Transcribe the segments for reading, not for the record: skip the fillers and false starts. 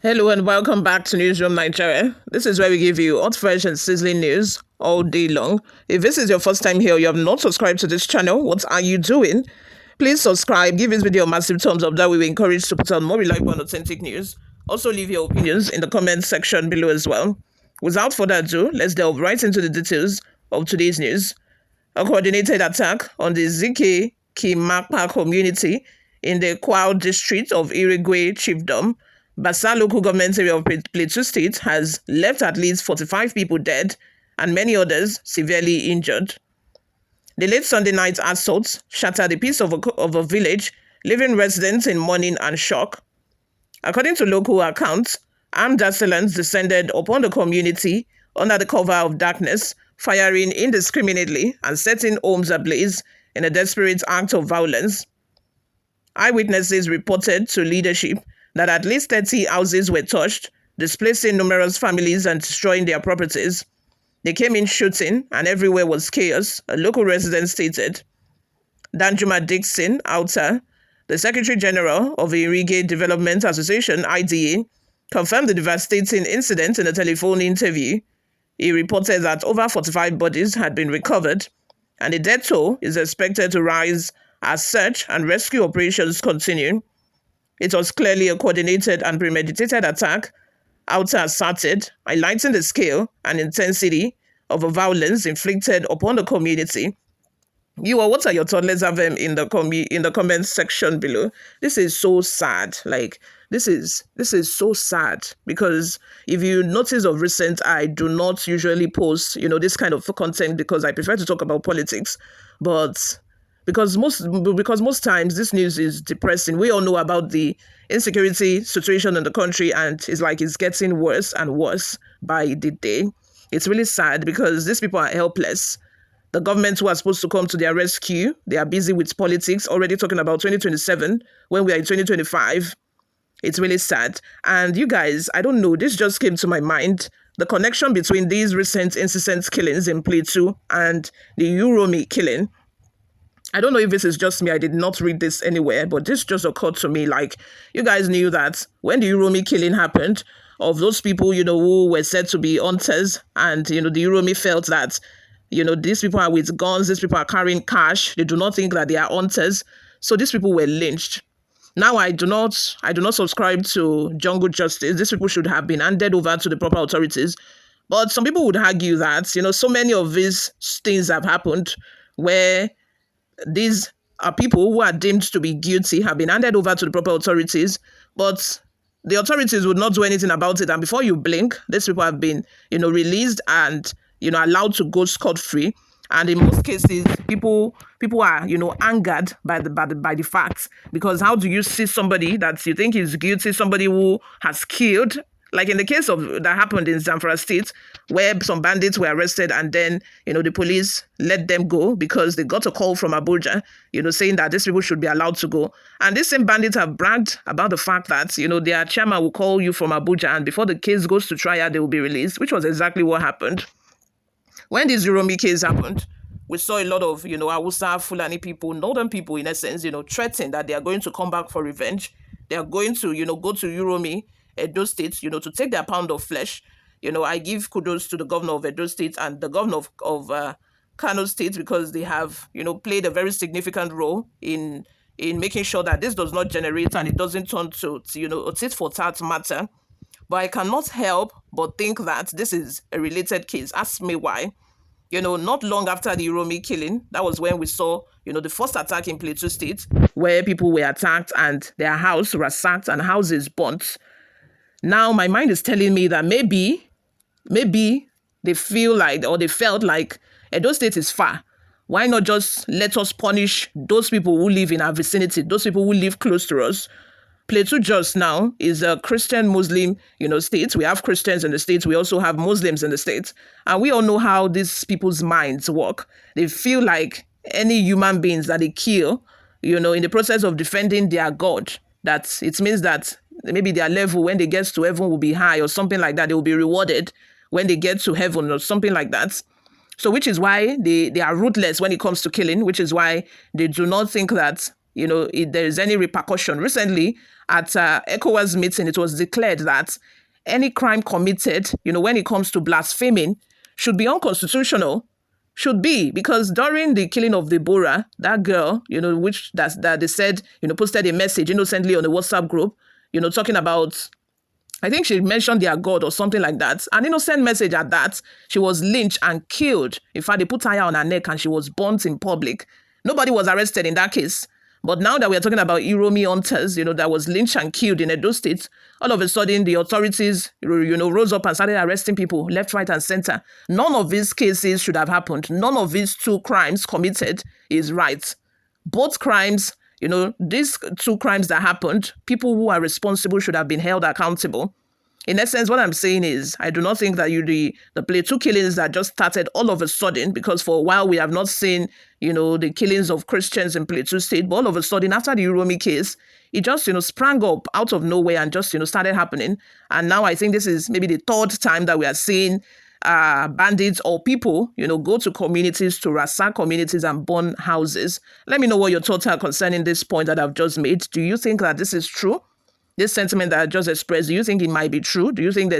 Hello and welcome back to Newsroom Nigeria. This is where we give you hot, fresh, and sizzling news all day long. If this is your first time here, you have not subscribed to this channel, what are you doing? Please subscribe, give this video a massive thumbs up. That way we encourage to put out more reliable and authentic news. Also leave your opinions in the comment section below as well. Without further ado, let's delve right into the details of today's news. A coordinated attack on the Zike Kimakpa community in the Kwao district of Irigwe Chiefdom, Basa local government area of Plateau State, has left at least 45 people dead and many others severely injured. The late Sunday night assault shattered the peace of a village, leaving residents in mourning and shock. According to local accounts, armed assailants descended upon the community under the cover of darkness, firing indiscriminately and setting homes ablaze in a desperate act of violence. Eyewitnesses reported to leadership that at least 30 houses were touched, displacing numerous families and destroying their properties. They came in shooting and everywhere was chaos, a local resident stated. Danjuma Dixon Outer, the Secretary General of the Irrigate Development Association, IDA, confirmed the devastating incident in a telephone interview. He reported that over 45 bodies had been recovered, and the death toll is expected to rise as search and rescue operations continue. It was clearly a coordinated and premeditated attack, Outer asserted, highlighting the scale and intensity of the violence inflicted upon the community. What are your thoughts? Let's have them in the comment section below. This is so sad. This is so sad because if you notice of recent, I do not usually post this kind of content because I prefer to talk about politics, but because most times this news is depressing. We all know about the insecurity situation in the country, and it's getting worse and worse by the day. It's really sad because these people are helpless. The government who are supposed to come to their rescue, they are busy with politics, already talking about 2027 when we are in 2025. It's really sad. And you guys, I don't know, this just came to my mind. The connection between these recent incessant killings in Plateau and the Uromi killing. I don't know if this is just me. I did not read this anywhere, but this just occurred to me. You guys knew that when the Uromi killing happened, of those people, who were said to be hunters, and, the Uromi felt that, these people are with guns, these people are carrying cash. They do not think that they are hunters. So these people were lynched. Now, I do not subscribe to jungle justice. These people should have been handed over to the proper authorities. But some people would argue that, so many of these things have happened where these are people who are deemed to be guilty, have been handed over to the proper authorities, but the authorities would not do anything about it. And before you blink, these people have been, released and, allowed to go scot-free. And in most cases, people are, angered by the facts, because how do you see somebody that you think is guilty, somebody who has killed, like in the case of that happened in Zamfara State, where some bandits were arrested and then, the police let them go because they got a call from Abuja, saying that these people should be allowed to go. And these same bandits have bragged about the fact that, their chairman will call you from Abuja and before the case goes to trial, they will be released, which was exactly what happened. When this Uromi case happened, we saw a lot of, Hausa, Fulani people, northern people, in essence, threatening that they are going to come back for revenge. They are going to, go to Uromi, Edo State, to take their pound of flesh. I give kudos to the governor of Edo State and the governor of Kano State, because they have, played a very significant role in making sure that this does not generate and it doesn't turn to a tit for tat matter. But I cannot help but think that this is a related case. Ask me why. Not long after the Uromi killing, that was when we saw, the first attack in Plateau State, where people were attacked and their house ransacked and houses burnt. Now, my mind is telling me that maybe they feel like, or they felt like, Edo State is far. Why not just let us punish those people who live in our vicinity, those people who live close to us? Plateau just now is a Christian Muslim, state. We have Christians in the state. We also have Muslims in the state. And we all know how these people's minds work. They feel like any human beings that they kill, in the process of defending their God, that it means that maybe their level when they get to heaven will be high or something like that. They will be rewarded when they get to heaven or something like that. So which is why they are ruthless when it comes to killing, which is why they do not think that, there is any repercussion. Recently, at ECOWAS meeting, it was declared that any crime committed, when it comes to blaspheming, should be unconstitutional. Should be, because during the killing of Deborah, that girl, which that they said, posted a message innocently on the WhatsApp group, talking about, I think she mentioned their God or something like that. An innocent message at that. She was lynched and killed. In fact, they put tire on her neck and she was burnt in public. Nobody was arrested in that case. But now that we're talking about Iromi hunters, that was lynched and killed in Edo State, all of a sudden the authorities, rose up and started arresting people left, right, and center. None of these cases should have happened. None of these two crimes committed is right. Both crimes, these two crimes that happened, people who are responsible should have been held accountable. In essence, what I'm saying is, I do not think that the Plateau killings that just started all of a sudden, because for a while we have not seen, the killings of Christians in Plateau State, but all of a sudden after the Uromi case, it just, sprang up out of nowhere and just, started happening. And now I think this is maybe the third time that we are seeing bandits or people, go to communities to ransack communities and burn houses. Let me know what your thoughts are concerning this point that I've just made. Do you think that this is true? This sentiment that I just expressed, do you think it might be true? Do you think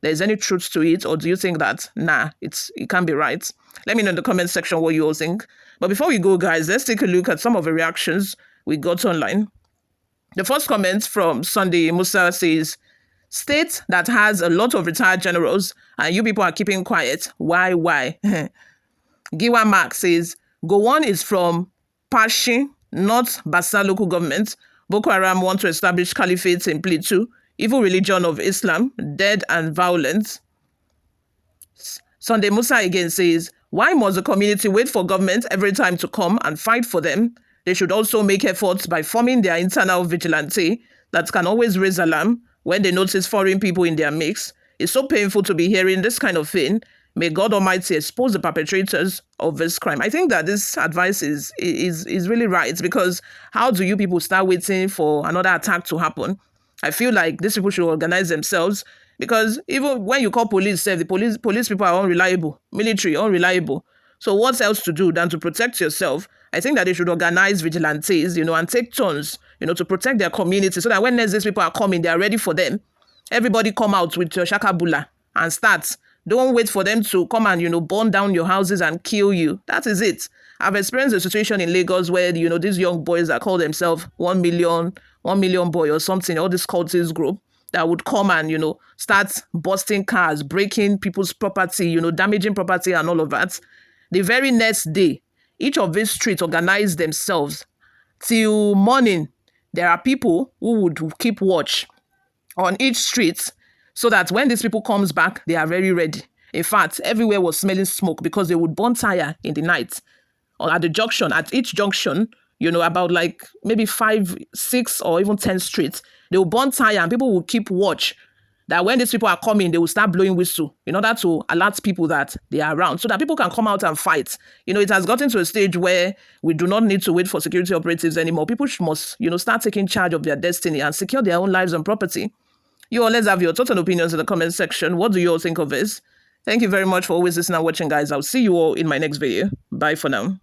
there's any truth to it? Or do you think that, it can't be right? Let me know in the comment section what you all think. But before we go, guys, let's take a look at some of the reactions we got online. The first comment from Sunday Musa says, state that has a lot of retired generals and you people are keeping quiet. Why? Giwa Mark says, Gowon is from Pashi, not Basa local government. Boko Haram want to establish caliphate in Plateau, evil religion of Islam, dead and violent. Sunday Musa again says, why must the community wait for government every time to come and fight for them? They should also make efforts by forming their internal vigilante that can always raise alarm when they notice foreign people in their mix. It's so painful to be hearing this kind of thing. May God Almighty expose the perpetrators of this crime. I think that this advice is really right, because how do you people start waiting for another attack to happen? I feel like these people should organize themselves, because even when you call police, the police people are unreliable, military unreliable. So what else to do than to protect yourself? I think that they should organize vigilantes, and take turns, to protect their community, so that when these people are coming, they are ready for them. Everybody come out with your shakabula and start. Don't wait for them to come and, burn down your houses and kill you. That is it. I've experienced a situation in Lagos where, these young boys that call themselves 1 million boy or something, all this cultist group that would come and, start busting cars, breaking people's property, damaging property and all of that. The very next day, each of these streets organize themselves. Till morning, there are people who would keep watch on each street, so that when these people comes back, they are very ready. In fact, everywhere was smelling smoke, because they would burn tire in the night or at the junction, at each junction, about like maybe 5, 6, or even 10 streets. They will burn tire and people will keep watch that when these people are coming, they will start blowing whistle in order to alert people that they are around, so that people can come out and fight. It has gotten to a stage where we do not need to wait for security operatives anymore. People must, start taking charge of their destiny and secure their own lives and property. You all, let's have your thoughts and opinions in the comment section. What do you all think of this? Thank you very much for always listening and watching, guys. I'll see you all in my next video. Bye for now.